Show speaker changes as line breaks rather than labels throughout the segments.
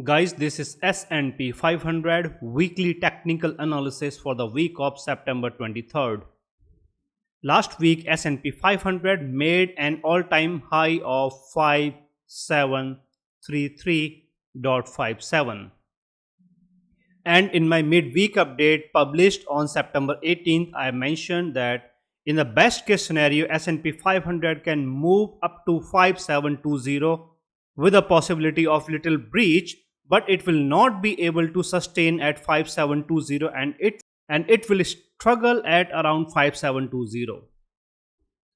Guys, this is S&P 500 weekly technical analysis for the week of September 23rd. Last week, S&P 500 made an all-time high of 5733.57. And in my mid-week update published on September 18th, I mentioned that in the best case scenario, S&P 500 can move up to 5720 with a possibility of little breach, but it will not be able to sustain at 5720 and it will struggle at around 5720.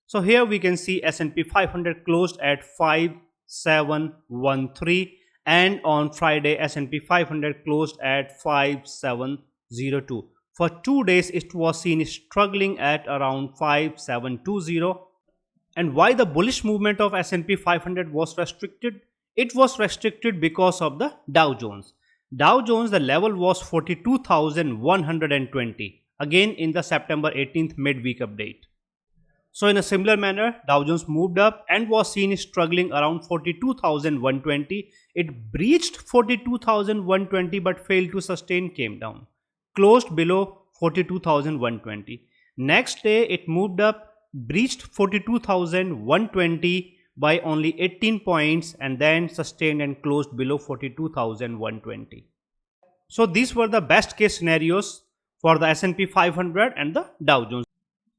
So here we can see S&P 500 closed at 5713 and on Friday S&P 500 closed at 5702. For 2 days it was seen struggling at around 5720. And why the bullish movement of S&P 500 was restricted? It was restricted because of the Dow Jones. Dow Jones, the level was 42,120, again in the September 18th midweek update. So in a similar manner, Dow Jones moved up and was seen struggling around 42,120. It breached 42,120 but failed to sustain, came down, closed below 42,120. Next day it moved up, breached 42,120 by only 18 points and then sustained and closed below 42,120. So these were the best case scenarios for the S&P 500 and the Dow Jones.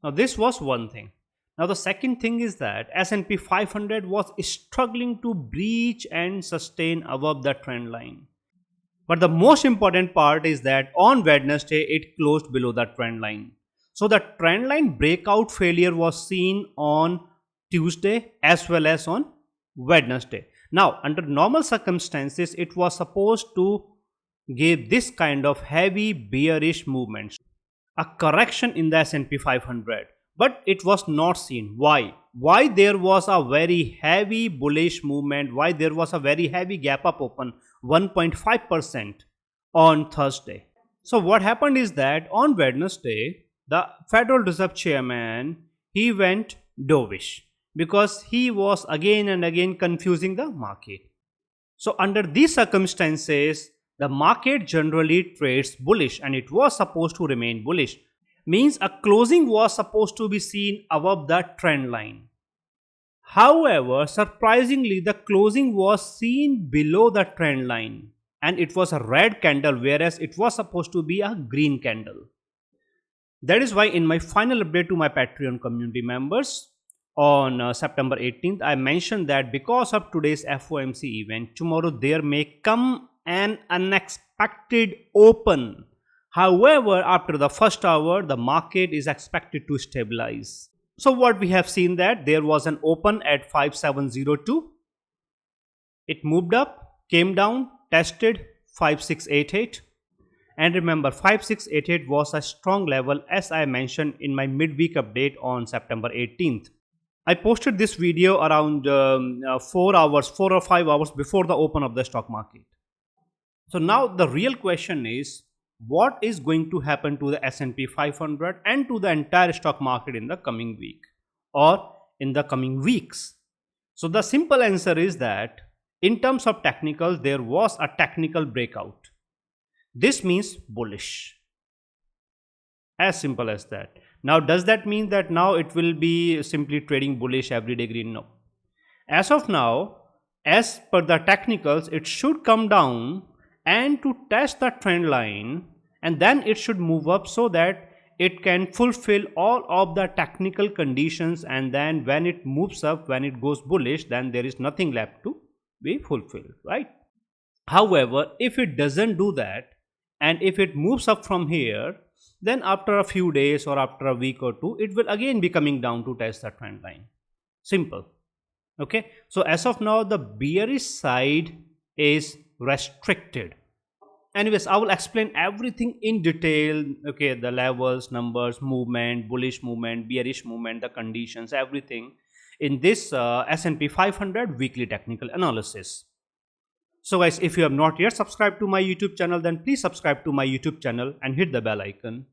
Now this was one thing. Now the second thing is that S&P 500 was struggling to breach and sustain above the trend line. But the most important part is that on Wednesday it closed below the trend line. So the trend line breakout failure was seen on Tuesday as well as on Wednesday. Now under normal circumstances it was supposed to give this kind of heavy bearish movements, a correction in the S&P 500, but it was not seen. Why there was a very heavy bullish movement? Why there was a very heavy gap up open 1.5% on Thursday? So what happened is that on Wednesday the Federal Reserve Chairman, he went dovish because he was again and again confusing the market. So under these circumstances, the market generally trades bullish and it was supposed to remain bullish. Means a closing was supposed to be seen above the trend line. However, surprisingly, the closing was seen below the trend line and it was a red candle, whereas it was supposed to be a green candle. That is why in my final update to my Patreon community members on September 18th, I mentioned that because of today's FOMC event, tomorrow there may come an unexpected open. However, after the first hour, the market is expected to stabilize. So what we have seen that there was an open at 5702. It moved up, came down, tested 5688. And remember, 5688 was a strong level as I mentioned in my midweek update on September 18th. I posted this video around 4 or 5 hours before the open of the stock market. So now the real question is, what is going to happen to the S&P 500 and to the entire stock market in the coming week or in the coming weeks? So the simple answer is that in terms of technicals, there was a technical breakout. This means bullish. As simple as that. Now does that mean that now it will be simply trading bullish everyday green? No. As of now, as per the technicals, it should come down and to test the trend line and then it should move up so that it can fulfill all of the technical conditions, and then when it moves up, when it goes bullish, then there is nothing left to be fulfilled, right? However, if it doesn't do that and if it moves up from here, then after a few days or after a week or two, it will again be coming down to test the trend line. Simple. Okay. So as of now, the bearish side is restricted. Anyways, I will explain everything in detail. Okay, the levels, numbers, movement, bullish movement, bearish movement, the conditions, everything in this S&P 500 weekly technical analysis. So guys, if you have not yet subscribed to my YouTube channel, then please subscribe to my YouTube channel and hit the bell icon.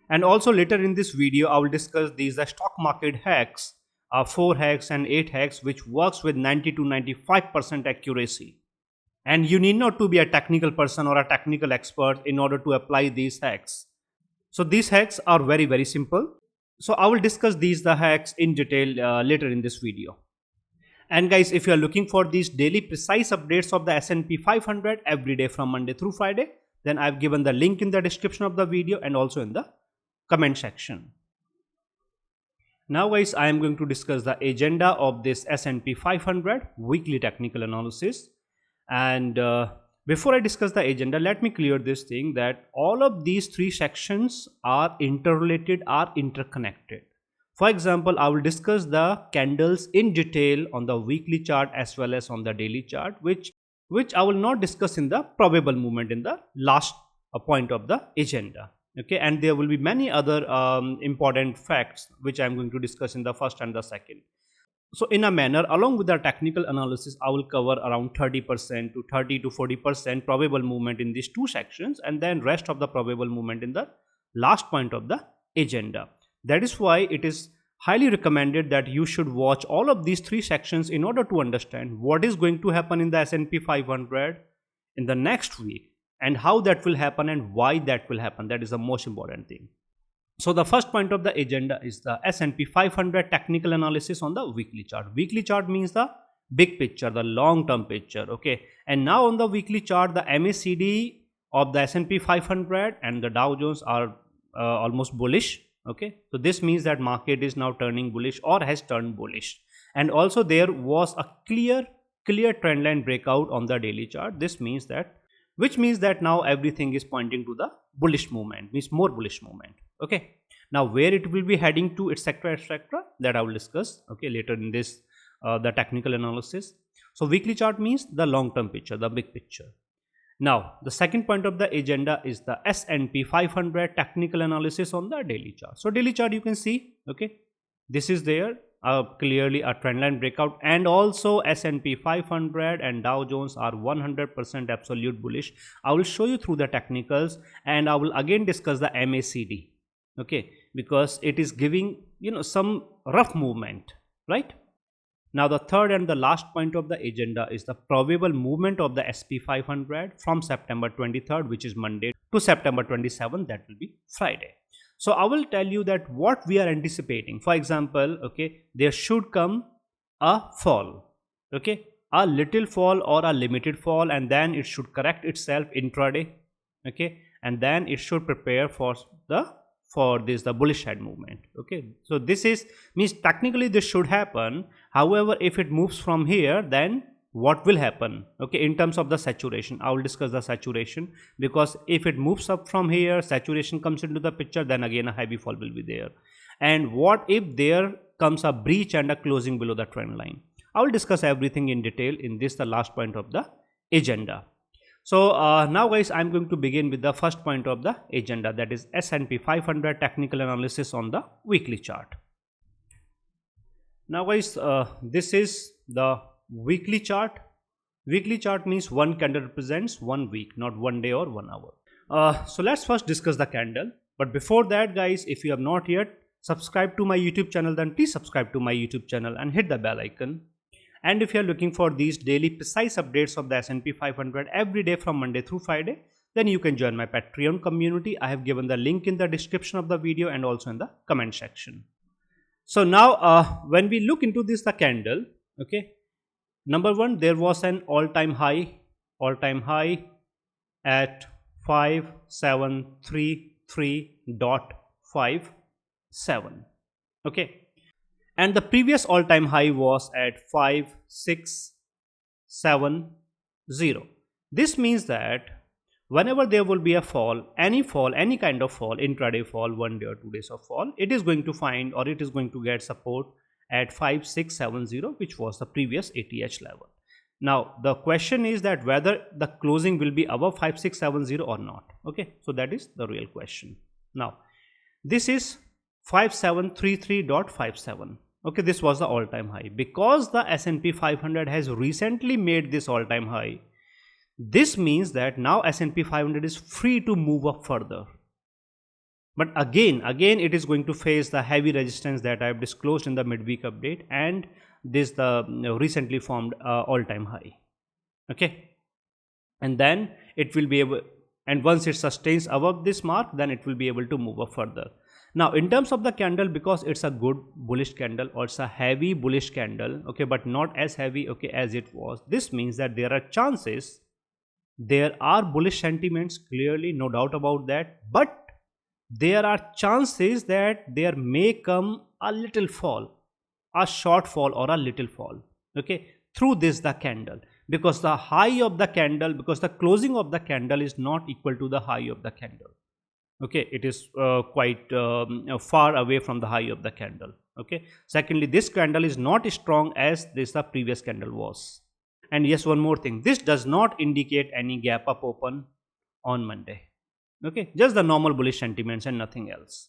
And also later in this video, I will discuss these stock market hacks, 4 hacks and 8 hacks, which works with 90 to 95% accuracy. And you need not to be a technical person or a technical expert in order to apply these hacks. So these hacks are very simple. So I will discuss the hacks in detail later in this video. And guys, if you are looking for these daily precise updates of the S&P 500 every day from Monday through Friday, then I've given the link in the description of the video and also in the comment section. Now guys, I am going to discuss the agenda of this S&P 500 weekly technical analysis. And before I discuss the agenda, let me clear this thing that all of these three sections are interrelated, are interconnected. For example, I will discuss the candles in detail on the weekly chart as well as on the daily chart, which I will not discuss in the probable movement in the last point of the agenda. Okay, and there will be many other important facts which I am going to discuss in the first and the second. So in a manner, along with the technical analysis, I will cover around 30% to 30 to 40% probable movement in these two sections, and then rest of the probable movement in the last point of the agenda. That is why it is highly recommended that you should watch all of these three sections in order to understand what is going to happen in the S&P 500 in the next week, and how that will happen and why that will happen. That is the most important thing. So the first point of the agenda is the S&P 500 technical analysis on the weekly chart. Weekly chart means the big picture, the long-term picture. Okay, and now on the weekly chart, the MACD of the S&P 500 and the Dow Jones are almost bullish. Okay, so this means that market is now turning bullish or has turned bullish. And also there was a clear trend line breakout on the daily chart. This means that, which means that now everything is pointing to the bullish movement, means more bullish movement. Okay, now where it will be heading to, etc., that I will discuss okay later in this the technical analysis. So weekly chart means the long-term picture, the big picture. Now the second point of the agenda is the S&P 500 technical analysis on the daily chart. So daily chart, you can see, okay, this is there clearly a trend line breakout, and also S&P 500 and Dow Jones are 100% absolute bullish. I will show you through the technicals, and I will again discuss the MACD, okay, because it is giving some rough movement, right? Now the third and the last point of the agenda is the probable movement of the SP 500 from September 23rd, which is Monday, to September 27th, that will be Friday. So I will tell you that what we are anticipating. For example, okay, there should come a fall, okay, a little fall or a limited fall, and then it should correct itself intraday, okay, and then it should prepare for the bullish head movement. Okay, so this is means technically this should happen. However, if it moves from here, then what will happen, okay, in terms of the saturation? I will discuss the saturation, because if it moves up from here, saturation comes into the picture, then again a heavy fall will be there. And what if there comes a breach and a closing below the trend line? I will discuss everything in detail in this, the last point of the agenda. So now guys, I'm going to begin with the first point of the agenda, that is S&P 500 technical analysis on the weekly chart. Now guys, this is the weekly chart. Weekly chart means one candle represents 1 week, not 1 day or 1 hour. So let's first discuss the candle. But before that guys, if you have not yet subscribed to my YouTube channel, then please subscribe to my YouTube channel and hit the bell icon. And if you are looking for these daily precise updates of the S&P 500 every day from Monday through Friday, then you can join my Patreon community. I have given the link in the description of the video and also in the comment section. So now when we look into this, the candle, okay, number one, there was an all-time high at 5733.57, okay, and the previous all-time high was at 5670. This means that whenever there will be a fall, any kind of fall, intraday fall, 1 day or 2 days of fall, it is going to find, or it is going to get support at 5670, which was the previous ATH level. Now the question is that whether the closing will be above 5670 or not. Okay, so that is the real question. Now this is 5733.57. okay, this was the all-time high. Because the S&P 500 has recently made this all-time high, this means that now S&P 500 is free to move up further. But again it is going to face the heavy resistance that I have disclosed in the midweek update, and this the recently formed all-time high. Okay, and then it will be able, and once it sustains above this mark, then it will be able to move up further. Now in terms of the candle, because it's a good bullish candle, or it's a heavy bullish candle, okay, but not as heavy, okay, as it was, this means that there are chances, there are bullish sentiments, clearly, no doubt about that, but there are chances that there may come a little fall, a short fall or a little fall, okay, through this the candle, because the high of the candle, because the closing of the candle is not equal to the high of the candle, okay, it is quite far away from the high of the candle, okay. Secondly, this candle is not as strong as this the previous candle was. And yes, one more thing, this does not indicate any gap up open on Monday, okay, just the normal bullish sentiments and nothing else.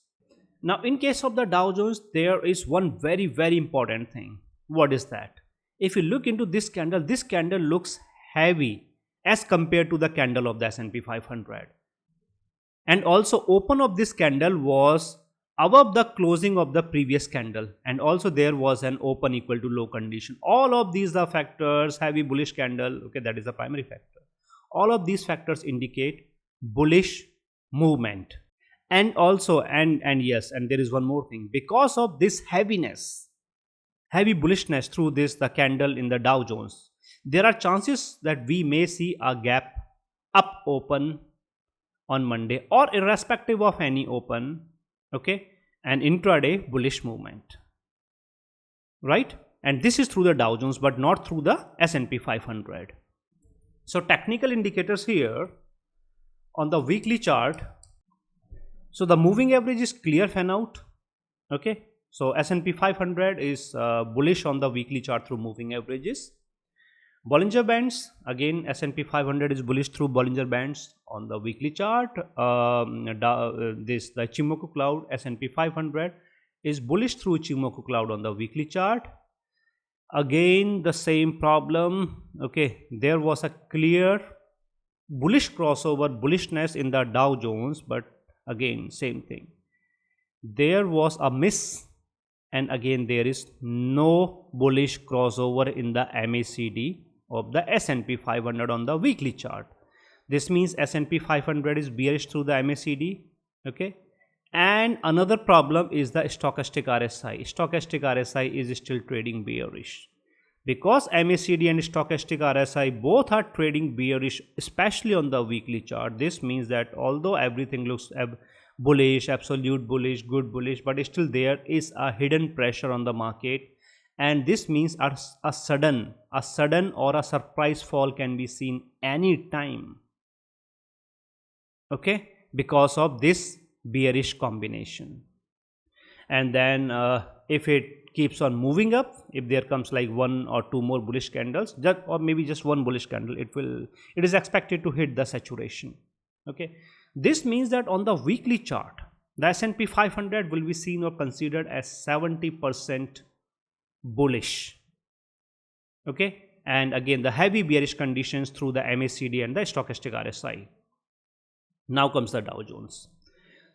Now in case of the Dow Jones, there is one very important thing. What is that? If you look into this candle looks heavy as compared to the candle of the S&P 500, and also open of this candle was above the closing of the previous candle, and also there was an open equal to low condition. All of these are factors, heavy bullish candle, okay, that is the primary factor. All of these factors indicate bullish movement. And also, and yes, and there is one more thing, because of this heaviness, heavy bullishness through this the candle in the Dow Jones, there are chances that we may see a gap up open on Monday, or irrespective of any open, okay, an intraday bullish movement, right? And this is through the Dow Jones, but not through the S&P 500. So technical indicators here on the weekly chart. So the moving average is clear fan out, okay. So S&P 500 is bullish on the weekly chart through moving averages. Bollinger Bands, again S&P 500 is bullish through Bollinger Bands on the weekly chart. The Ichimoku cloud, S&P 500 is bullish through Ichimoku cloud on the weekly chart. Again the same problem, okay, there was a clear bullish crossover, bullishness in the Dow Jones, but again same thing, there was a miss, and again there is no bullish crossover in the MACD of the S&P 500 on the weekly chart. This means S&P 500 is bearish through the MACD, okay. And another problem is the stochastic RSI. Stochastic RSI is still trading bearish, because MACD and stochastic RSI both are trading bearish, especially on the weekly chart. This means that although everything looks bullish, absolute bullish, good bullish, but still there is a hidden pressure on the market, and this means a sudden or a surprise fall can be seen any time, okay, because of this bearish combination. And then if it keeps on moving up, if there comes like one or two more bullish candles, or maybe just one bullish candle, it is expected to hit the saturation, okay. This means that on the weekly chart, the S&P 500 will be seen or considered as 70% bullish, okay. And again the heavy bearish conditions through the MACD and the stochastic RSI. Now comes the Dow Jones.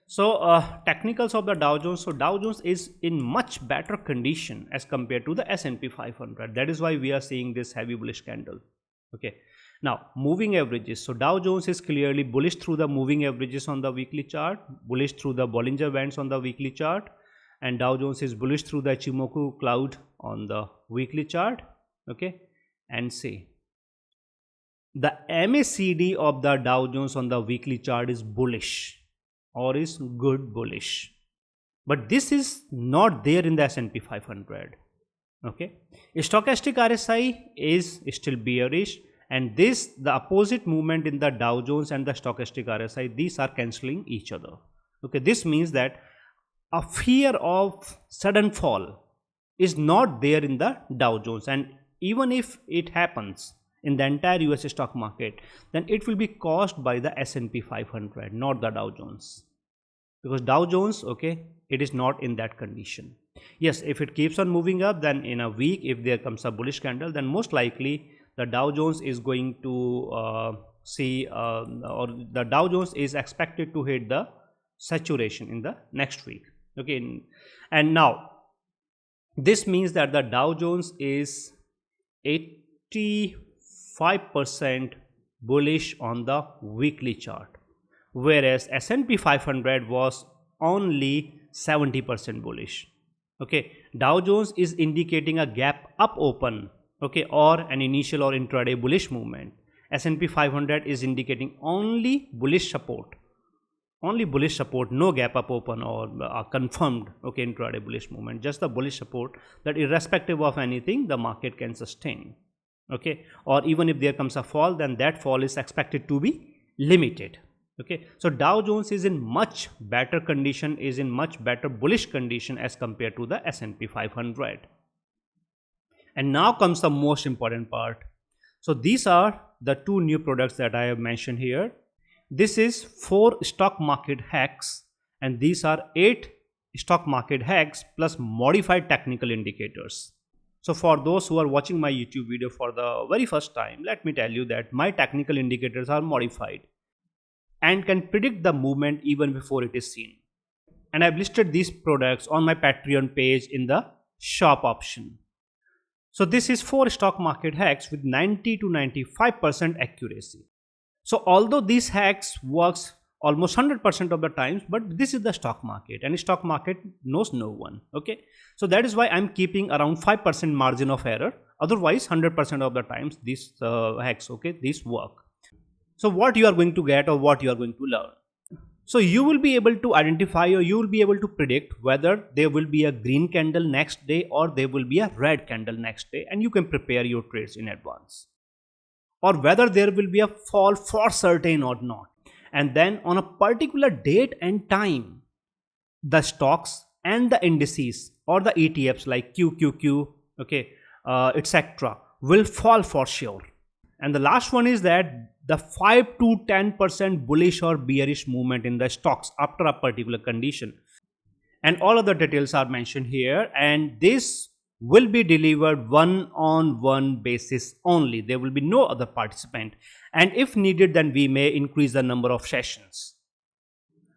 So technicals of the Dow Jones. So Dow Jones is in much better condition as compared to the S&P 500. That is why we are seeing this heavy bullish candle, okay. Now moving averages. So Dow Jones is clearly bullish through the moving averages on the weekly chart, bullish through the Bollinger Bands on the weekly chart, and Dow Jones is bullish through the Ichimoku cloud on the weekly chart, okay. And see, the MACD of the Dow Jones on the weekly chart is bullish, or is good bullish, but this is not there in the S&P 500, okay. Stochastic RSI is still bearish, and this the opposite movement in the Dow Jones and the stochastic RSI, these are cancelling each other, okay. This means that a fear of sudden fall is not there in the Dow Jones, and even if it happens in the entire US stock market, then it will be caused by the S&P 500, not the Dow Jones, because Dow Jones, okay, it is not in that condition. Yes, if it keeps on moving up, then in a week if there comes a bullish candle, then most likely the Dow Jones is going to or the Dow Jones is expected to hit the saturation in the next week, okay. And now this means that the Dow Jones is 85% bullish on the weekly chart, whereas S&P 500 was only 70% bullish. Okay, Dow Jones is indicating a gap up open, okay, or an initial or intraday bullish movement. S&P 500 is indicating only bullish support, no gap up open or confirmed, okay, intraday bullish movement, just the bullish support that irrespective of anything the market can sustain, okay, or even if there comes a fall, then that fall is expected to be limited. Okay, so Dow Jones is in much better condition, is in much better bullish condition as compared to the S&P 500. And now comes the most important part. So these are the two new products that I have mentioned here. This is 4 stock market hacks, and these are 8 stock market hacks plus modified technical indicators. So for those who are watching my YouTube video for the very first time, let me tell you that my technical indicators are modified and can predict the movement even before it is seen. And I've listed these products on my Patreon page in the shop option. So this is 4 stock market hacks with 90 to 95% accuracy. So although these hacks works almost 100% of the times, but this is the stock market and stock market knows no one. Okay, so that is why I'm keeping around 5% margin of error. Otherwise 100% of the times these hacks, okay, these work. So what you are going to get or what you are going to learn. So you will be able to identify or you will be able to predict whether there will be a green candle next day or there will be a red candle next day, and you can prepare your trades in advance. Or whether there will be a fall for certain or not. And then on a particular date and time, the stocks and the indices or the ETFs like QQQ, okay, etc. will fall for sure. And the last one is that the 5 to 10% bullish or bearish movement in the stocks after a particular condition. And all of the details are mentioned here, and this will be delivered one-on-one basis only. There will be no other participant, and if needed then we may increase the number of sessions.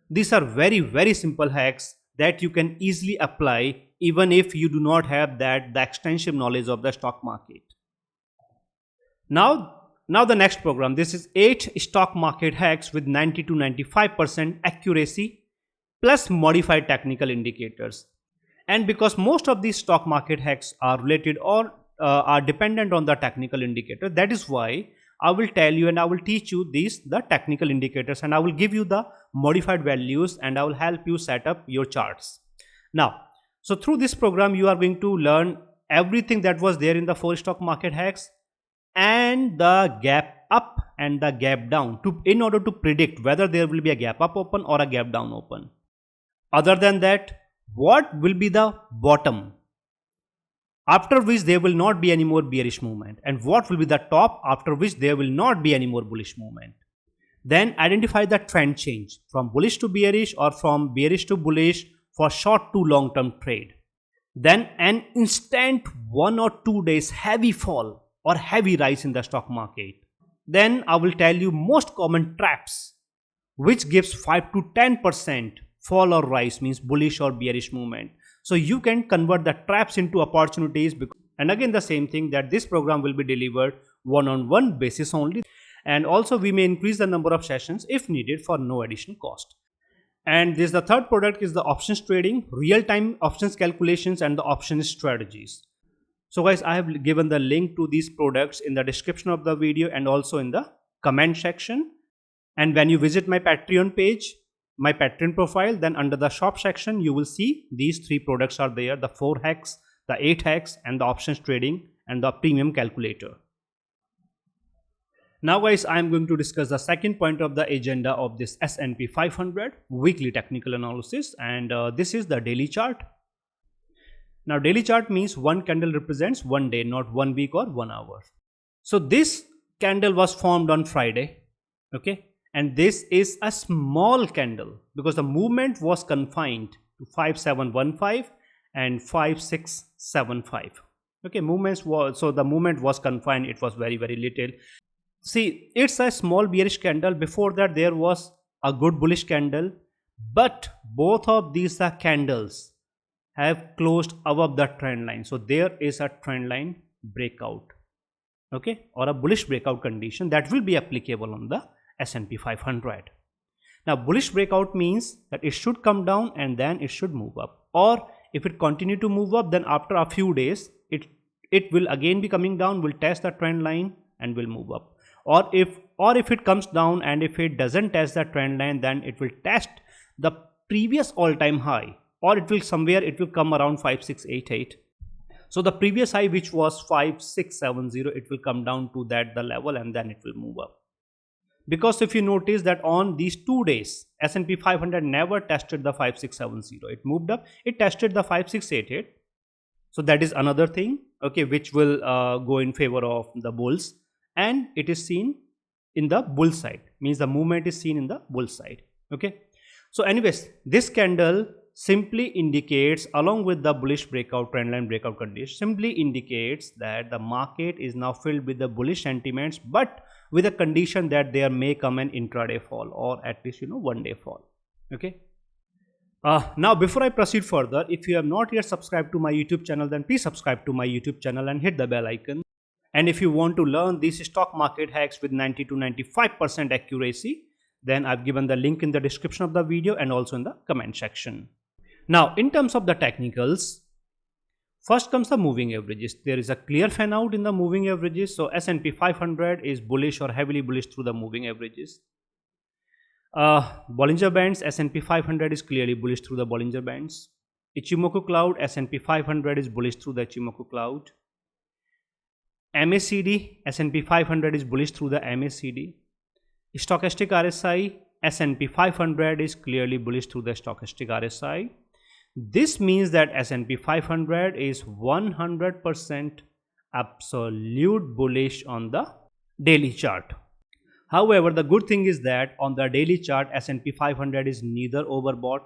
These are very simple hacks that you can easily apply even if you do not have the extensive knowledge of the stock market. Now the next program, this is 8 stock market hacks with 90 to 95% accuracy plus modified technical indicators. And because most of these stock market hacks are related or are dependent on the technical indicator, that is why I will tell you and I will teach you the technical indicators, and I will give you the modified values and I will help you set up your charts. Now, so through this program you are going to learn everything that was there in the 4 stock market hacks and the gap up and the gap down in order to predict whether there will be a gap up open or a gap down open. Other than that, what will be the bottom after which there will not be any more bearish movement, and what will be the top after which there will not be any more bullish movement. Then identify the trend change from bullish to bearish or from bearish to bullish for short to long term trade. Then an instant 1 or 2 days heavy fall or heavy rise in the stock market. Then I will tell you most common traps which gives 5 to 10% fall or rise, means bullish or bearish movement. So you can convert the traps into opportunities. And again the same thing, that this program will be delivered one-on-one basis only, and also we may increase the number of sessions if needed for no additional cost. And this, the third product is the options trading, real-time options calculations and the options strategies. So guys, I have given the link to these products in the description of the video and also in the comment section. And when you visit my Patreon page, my Patreon profile, then under the shop section you will see these 3 products are there, the 4 hacks, the 8 hacks and the options trading and the premium calculator. Now guys, I am going to discuss the second point of the agenda of this S&P 500 weekly technical analysis, and this is the daily chart. Now daily chart means one candle represents one day, not 1 week or 1 hour. So this candle was formed on Friday, okay, and this is a small candle because the movement was confined to 5715 and 5675. Okay, so the movement was confined, it was very little. See, it's a small bearish candle. Before that there was a good bullish candle, but both of these candles have closed above the trend line. So there is a trend line breakout. okay, or a bullish breakout condition that will be applicable on the S&P 500. Now bullish breakout means that it should come down and then it should move up, or if it continue to move up, then after a few days it will again be coming down, will test the trend line and will move up, or if it comes down and if it doesn't test the trend line, then it will test the previous all-time high, or it will come around 5688. So the previous high, which was 5670, it will come down to the level and then it will move up. Because if you notice that on these 2 days, S&P 500 never tested the 5670. It moved up, it tested the 5688. So that is another thing, okay, which will go in favor of the bulls, and it is seen in the bull side, means the movement is seen in the bull side, okay. So anyways, this candle simply indicates, along with the bullish breakout trendline breakout condition, simply indicates that the market is now filled with the bullish sentiments, but with a condition that there may come an intraday fall, or at least one day fall, okay. Now before I proceed further, if you have not yet subscribed to my YouTube channel, then please subscribe to my YouTube channel and hit the bell icon. And if you want to learn these stock market hacks with 90 to 95% accuracy, then I've given the link in the description of the video and also in the comment section. Now in terms of the technicals, first comes the moving averages. There is a clear fan out in the moving averages. So S&P 500 is bullish or heavily bullish through the moving averages. Bollinger Bands, S&P 500 is clearly bullish through the Bollinger Bands. Ichimoku Cloud, S&P 500 is bullish through the Ichimoku Cloud. MACD, S&P 500 is bullish through the MACD. Stochastic RSI, S&P 500 is clearly bullish through the Stochastic RSI. This means that S&P 500 is 100% absolute bullish on the daily chart. However, the good thing is that on the daily chart, S&P 500 is neither overbought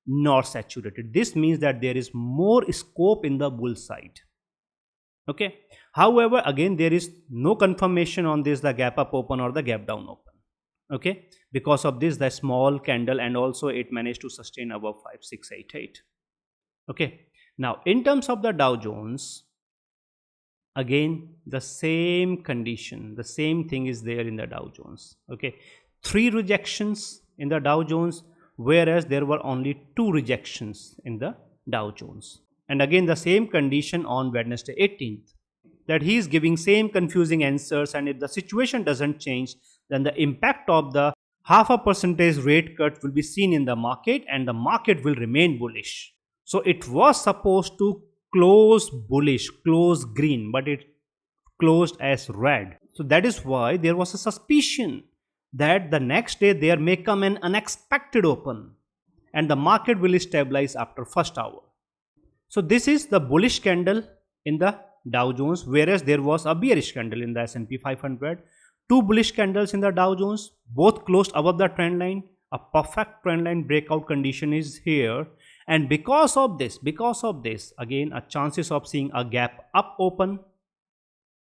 nor saturated. This means that there is more scope in the bull side, okay. However, again, there is no confirmation on this, the gap up open or the gap down open, okay. Because of this, the small candle, and also it managed to sustain above 5688, okay. Now in terms of the Dow Jones, again the same condition, the same thing is there in the Dow Jones, okay. 3 rejections in the Dow Jones, whereas there were only 2 rejections in the Dow Jones. And again the same condition on Wednesday 18th, that he is giving same confusing answers, and if the situation doesn't change, then the impact of the 0.5% rate cut will be seen in the market and the market will remain bullish. So it was supposed to close bullish, close green, but it closed as red. So that is why there was a suspicion that the next day there may come an unexpected open and the market will stabilize after first hour. So this is the bullish candle in the Dow Jones, whereas there was a bearish candle in the S&P 500. 2 bullish candles in the Dow Jones, both closed above the trend line. A perfect trend line breakout condition is here, and because of this, again, a chances of seeing a gap up open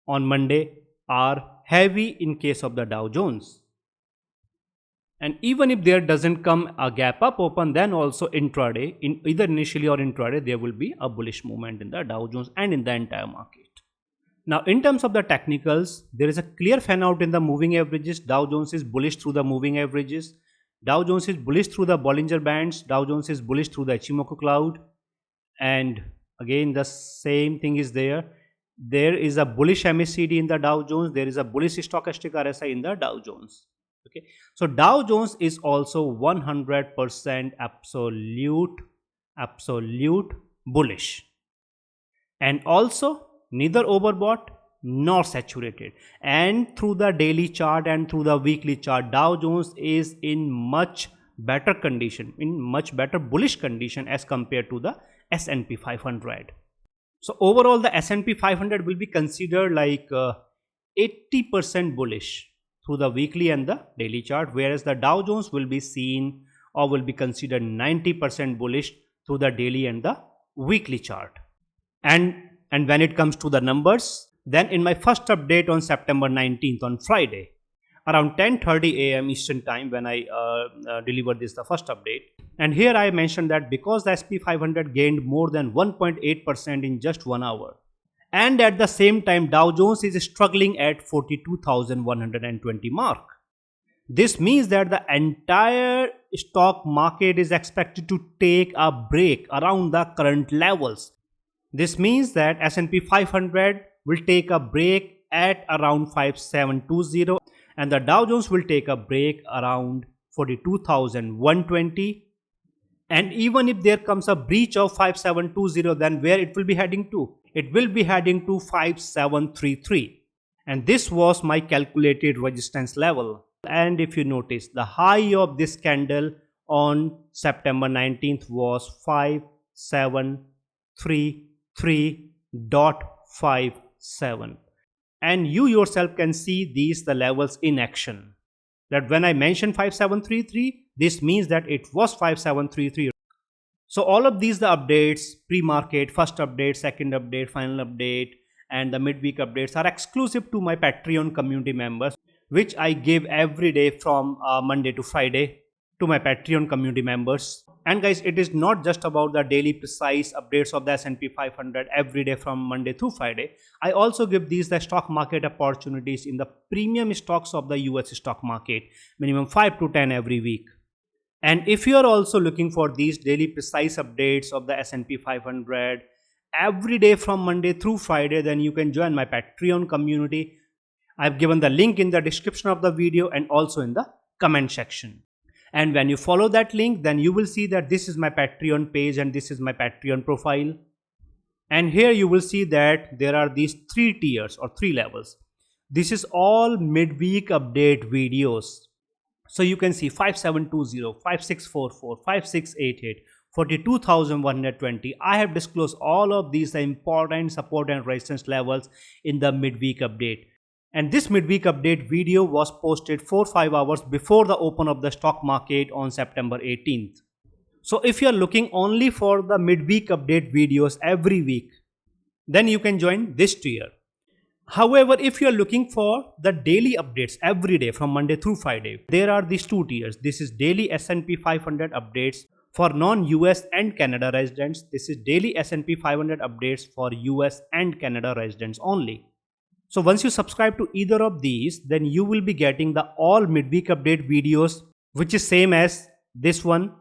on Monday are heavy in case of the Dow Jones. And even if there doesn't come a gap up open, then also intraday, in either initially or intraday, there will be a bullish movement in the Dow Jones and in the entire market. Now in terms of the technicals, there is a clear fan out in the moving averages. Dow Jones is bullish through the moving averages. Dow Jones is bullish through the Bollinger Bands. Dow Jones is bullish through the Ichimoku Cloud. And again the same thing is there. There is a bullish MACD in the Dow Jones. There is a bullish stochastic RSI in the Dow Jones. Okay, so Dow Jones is also 100% absolute bullish, and also neither overbought nor saturated. And through the daily chart and through the weekly chart, Dow Jones is in much better condition, in much better bullish condition as compared to the S&P 500. So overall the S&P 500 will be considered like 80% bullish through the weekly and the daily chart, whereas the Dow Jones will be seen or will be considered 90% bullish through the daily and the weekly chart. And when it comes to the numbers, then in my first update on September 19th on Friday, around 10:30 a.m. Eastern time, when I delivered this the first update, and here I mentioned that because the SP500 gained more than 1.8% in just 1 hour, And at the same time, Dow Jones is struggling at 42,120 mark. This means that the entire stock market is expected to take a break around the current levels. This means that S&P 500 will take a break at around 5720 and the Dow Jones will take a break around 42,120. And even if there comes a breach of 5720, then where it will be heading to? It will be heading to 5733. And this was my calculated resistance level. And if you notice, the high of this candle on September 19th was 5733.57. And you yourself can see these the levels in action. That when I mention 5733, this means that it was 5733. So all of these the updates, pre-market, first update, second update, final update, and the midweek updates are exclusive to my Patreon community members, which I give every day from Monday to Friday to my Patreon community members. And guys, it is not just about the daily precise updates of the S&P 500 every day from Monday to Friday. I also give these the stock market opportunities in the premium stocks of the US stock market, minimum 5 to 10 every week. And if you are also looking for these daily precise updates of the S&P 500 every day from Monday through Friday, then you can join my Patreon community. I've given the link in the description of the video and also in the comment section. And when you follow that link, then you will see that this is my Patreon page and this is my Patreon profile. And here you will see that there are these 3 tiers or 3 levels. This is all midweek update videos. So you can see 5720, 5644, 5688, 42,120. I have disclosed all of these important support and resistance levels in the midweek update. And this midweek update video was posted 4-5 hours before the open of the stock market on September 18th. So if you are looking only for the midweek update videos every week, then you can join this tier. However, if you are looking for the daily updates every day from Monday through Friday, there are these 2 tiers. This is daily S&P 500 updates for non-US and Canada residents. This is daily S&P 500 updates for US and Canada residents only. So once you subscribe to either of these, then you will be getting the all midweek update videos, which is same as this one.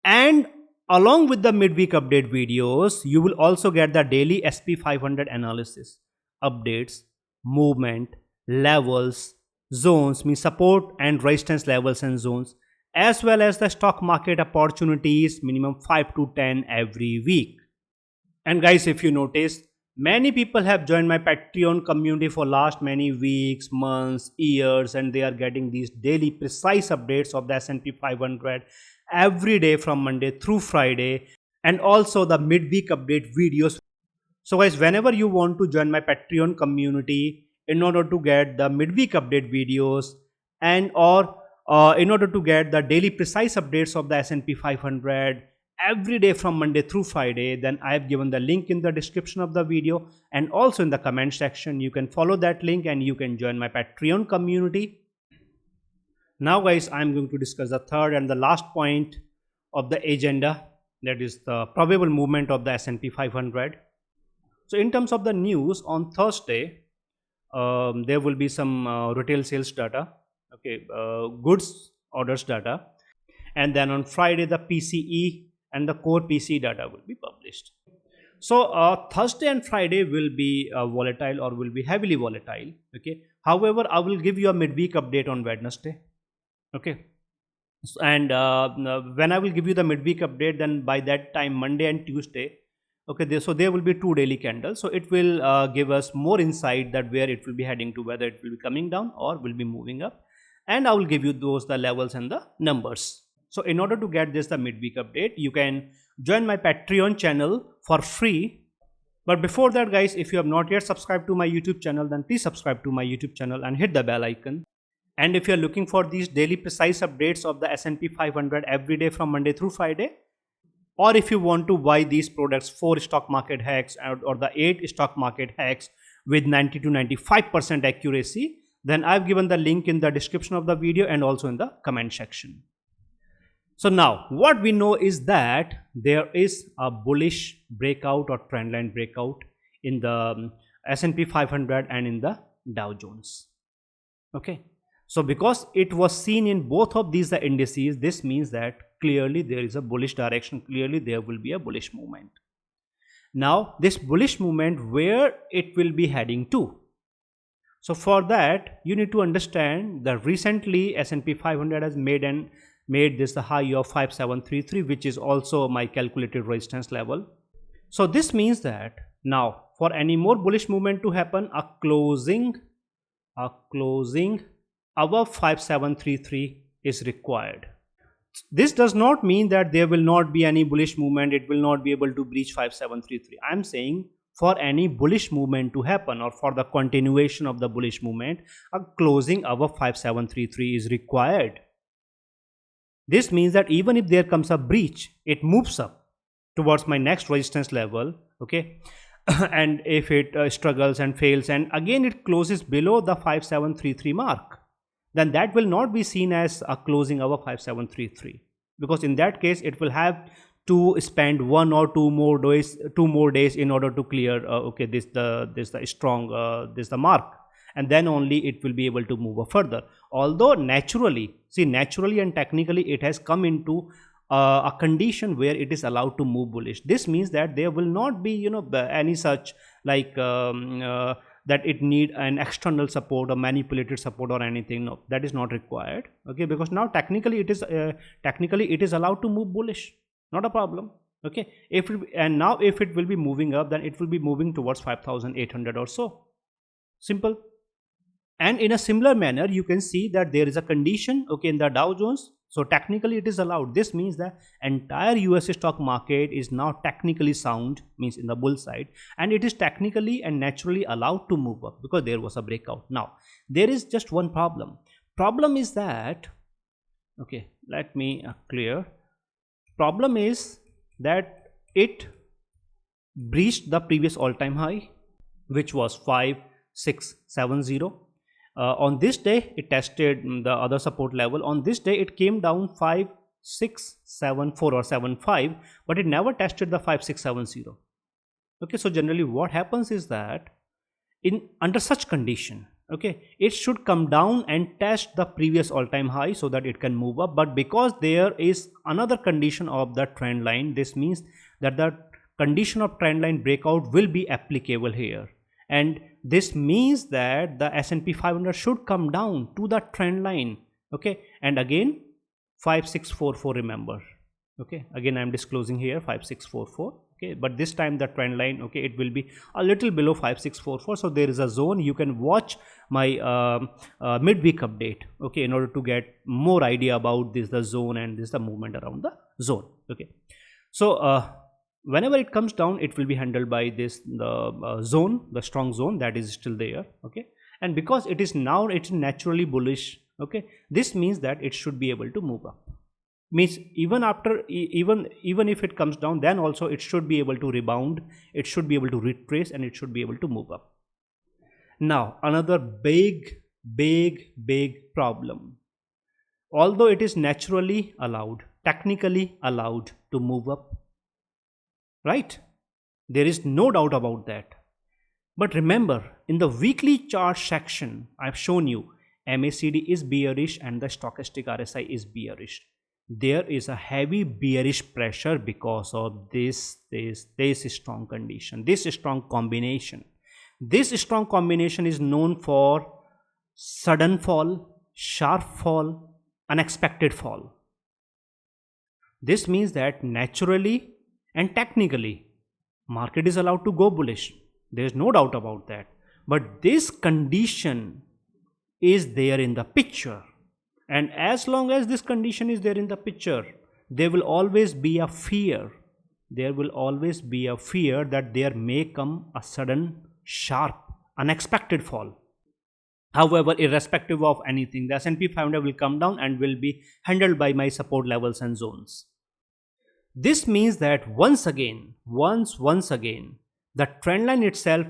And along with the midweek update videos, you will also get the daily SP500 analysis, updates, movement, levels, zones, means support and resistance levels and zones, as well as the stock market opportunities, minimum 5 to 10 every week. And guys, if you notice, many people have joined my Patreon community for last many weeks, months, years, and they are getting these daily precise updates of the S&P 500 every day from Monday through Friday, and also the midweek update videos. So guys, whenever you want to join my Patreon community in order to get the midweek update videos and or in order to get the daily precise updates of the S&P 500 every day from Monday through Friday, then I have given the link in the description of the video and also in the comment section. You can follow that link and you can join my Patreon community. Now guys, I am going to discuss the third and the last point of the agenda, that is the probable movement of the S&P 500. So in terms of the news, on Thursday, there will be some retail sales data, goods orders data, and then on Friday the PCE and the core PCE data will be published. So Thursday and Friday will be volatile or will be heavily volatile. However, I will give you a midweek update on Wednesday. And when I will give you the midweek update, then by that time Monday and Tuesday, so there will be 2 daily candles. So it will give us more insight that where it will be heading to, whether it will be coming down or will be moving up. And I will give you the levels and the numbers. So in order to get this the midweek update, you can join my Patreon channel for free. But before that guys, if you have not yet subscribed to my YouTube channel, then please subscribe to my YouTube channel and hit the bell icon. And if you are looking for these daily precise updates of the S&P 500 every day from Monday through Friday, or if you want to buy these products, 4 stock market hacks or the 8 stock market hacks with 90 to 95% accuracy, then I've given the link in the description of the video and also in the comment section. So now what we know is that there is a bullish breakout or trendline breakout in the S&P 500 and in the Dow Jones. Okay, so because it was seen in both of these indices, this means that clearly there is a bullish direction, clearly there will be a bullish movement. Now this bullish movement, where it will be heading to? So for that you need to understand that recently S&P 500 has made this the high of 5733, which is also my calculated resistance level. So this means that now for any more bullish movement to happen, a closing above 5733 is required. This does not mean that there will not be any bullish movement, it will not be able to breach 5733. I am saying for any bullish movement to happen, or for the continuation of the bullish movement, a closing above 5733 is required. This means that even if there comes a breach, it moves up towards my next resistance level, okay, and if it struggles and fails and again it closes below the 5733 mark, then that will not be seen as a closing above 5733, because in that case it will have to spend 1 or 2 more days in order to clear okay, this the mark, and then only it will be able to move up further. Although naturally and technically it has come into a condition where it is allowed to move bullish. This means that there will not be any such like that it need an external support or manipulated support or anything. No, that is not required, okay, because now technically it is allowed to move bullish, not a problem, okay. Now if it will be moving up, then it will be moving towards 5800 or so, simple. And in a similar manner you can see that there is a condition, okay, in the Dow Jones. So technically it is allowed. This means that entire US stock market is now technically sound, means in the bull side, and it is technically and naturally allowed to move up because there was a breakout. Now there is just one problem is that, okay, let me clear. Problem is that it breached the previous all-time high, which was 5670. On this day it tested the other support level. On this day it came down 5674 or 75, but it never tested the 5670. Okay, so generally what happens is that under such condition, okay, it should come down and test the previous all-time high so that it can move up. But because there is another condition of the trend line, this means that the condition of trend line breakout will be applicable here, and this means that the S&P 500 should come down to the trend line, okay, and again 5644, remember, okay, again I am disclosing here 5644, okay, but this time the trend line, okay, it will be a little below 5644. So there is a zone. You can watch my midweek update, okay, in order to get more idea about the zone and the movement around the zone, okay. So whenever it comes down, it will be handled by zone, the strong zone that is still there, okay, and because it is naturally bullish, okay, this means that it should be able to move up. Means even if it comes down, then also it should be able to rebound, it should be able to retrace, and it should be able to move up. Now another big problem, although it is naturally allowed, technically allowed to move up, right? There is no doubt about that. But remember, in the weekly chart section, I've shown you MACD is bearish and the stochastic RSI is bearish. There is a heavy bearish pressure because of this strong condition, this strong combination. This strong combination is known for sudden fall, sharp fall, unexpected fall. This means that naturally and technically market is allowed to go bullish, there is no doubt about that. But this condition is there in the picture, and as long as this condition is there in the picture, there will always be a fear. There will always be a fear that there may come a sudden, sharp, unexpected fall. However, irrespective of anything, the S&P 500 will come down and will be handled by my support levels and zones. This means that once again, the trend line itself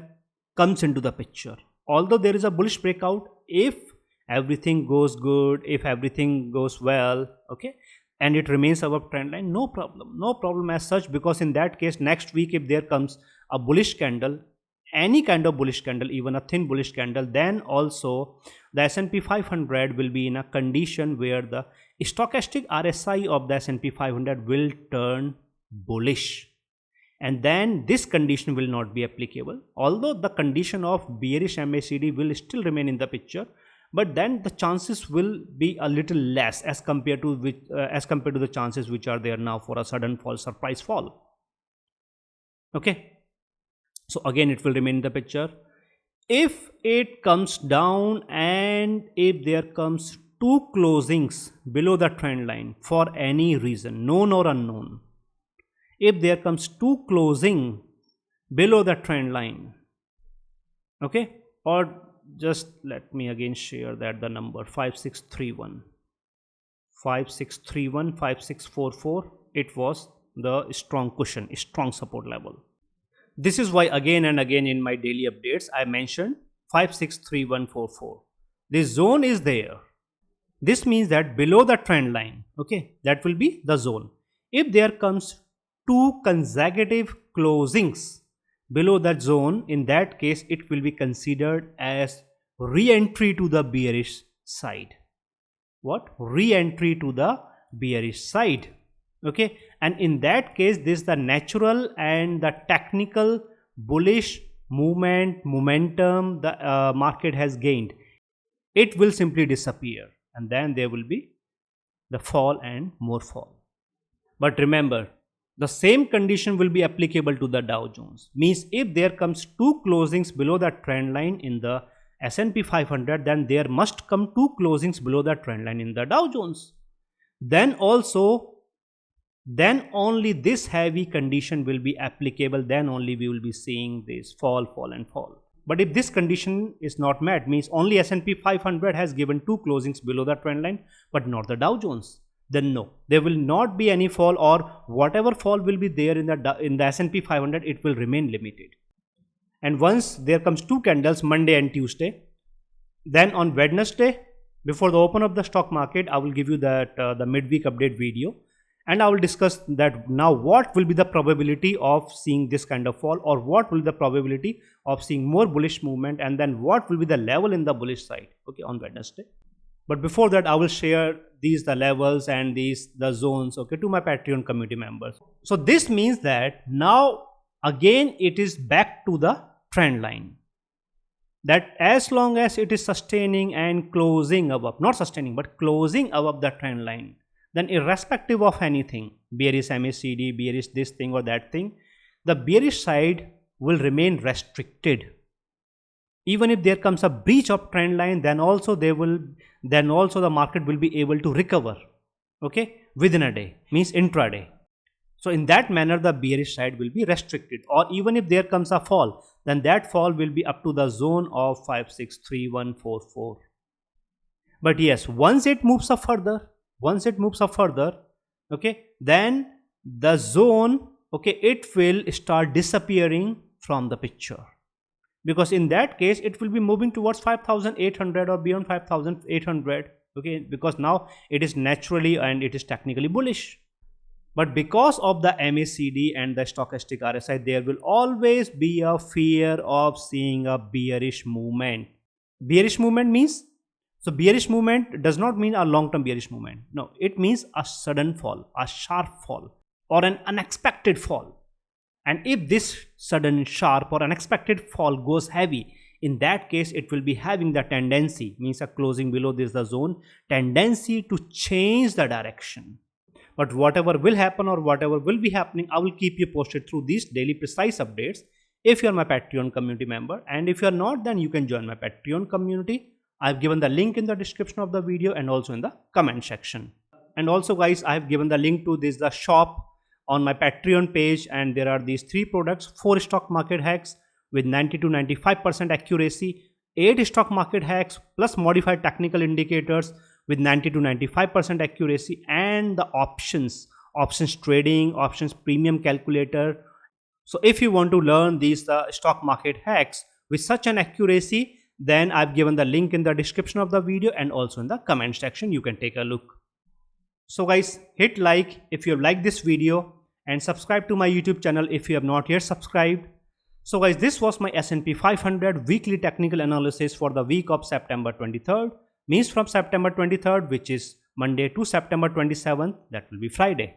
comes into the picture. Although there is a bullish breakout, if everything goes good, if everything goes well, okay, and it remains above trend line, no problem as such, because in that case next week if there comes a bullish candle, any kind of bullish candle, even a thin bullish candle, then also the S&P 500 will be in a condition where the stochastic RSI of the S&P 500 will turn bullish, and then this condition will not be applicable, although the condition of bearish MACD will still remain in the picture, but then the chances will be a little less as compared to the chances which are there now for a sudden fall, surprise fall. Okay, so again it will remain in the picture. If it comes down and if there comes two closings below the trend line for any reason, known or unknown, if there comes two closing below the trend line, okay, or just let me again share that the number 5631, 5644, it was the strong cushion, strong support level. This is why again and again in my daily updates I mentioned 563144. This zone is there. This means that below the trend line, okay, that will be the zone. If there comes two consecutive closings below that zone, in that case it will be considered as re-entry to the bearish side. What? Re-entry to the bearish side. Okay, and in that case this is the natural and the technical bullish momentum the market has gained. It will simply disappear, and then there will be the fall and more fall. But remember, the same condition will be applicable to the Dow Jones. Means if there comes two closings below the trend line in the S&P 500, then there must come two closings below the trend line in the Dow Jones. Then only this heavy condition will be applicable. Then only we will be seeing this fall, fall and fall. But if this condition is not met, means only S&P 500 has given two closings below the trend line but not the Dow Jones, then no, there will not be any fall, or whatever fall will be there in the S&P 500, it will remain limited. And once there comes two candles, Monday and Tuesday, then on Wednesday before the open of the stock market, I will give you that the midweek update video, and I will discuss that now what will be the probability of seeing this kind of fall, or what will be the probability of seeing more bullish movement, and then what will be the level in the bullish side, okay, on Wednesday. But before that I will share the levels and the zones, okay, to my Patreon community members. So this means that now again it is back to the trend line, that as long as it is sustaining and closing above, not sustaining but closing above the trend line, then irrespective of anything, bearish MACD, bearish this thing or that thing, the bearish side will remain restricted. Even if there comes a breach of trend line, then also the market will be able to recover, okay, within a day, means intraday. So in that manner the bearish side will be restricted, or even if there comes a fall, then that fall will be up to the zone of 563144. But yes, once it moves up further, okay, then the zone, okay, it will start disappearing from the picture, because in that case it will be moving towards 5800 or beyond 5800, okay, because now it is naturally and it is technically bullish. But because of the MACD and the stochastic RSI, there will always be a fear of seeing a bearish movement. Bearish movement means, so bearish movement does not mean a long-term bearish movement. No, it means a sudden fall, a sharp fall, or an unexpected fall. And if this sudden, sharp or unexpected fall goes heavy, in that case it will be having the tendency, means a closing below this the zone, tendency to change the direction. But whatever will happen or whatever will be happening, I will keep you posted through these daily precise updates if you are my Patreon community member. And if you are not, then you can join my Patreon community. I have given the link in the description of the video and also in the comment section. And also guys, I have given the link to this the shop on my Patreon page, and there are these 3 products: 4 stock market hacks with 90 to 95% accuracy, 8 stock market hacks plus modified technical indicators with 90 to 95% accuracy, and the options trading, options premium calculator. So if you want to learn these stock market hacks with such an accuracy, then I've given the link in the description of the video and also in the comment section. You can take a look. So guys, hit like if you have liked this video, and subscribe to my YouTube channel if you have not yet subscribed. So guys, this was my S&P 500 weekly technical analysis for the week of September 23rd, means from September 23rd, which is Monday, to September 27th, that will be Friday.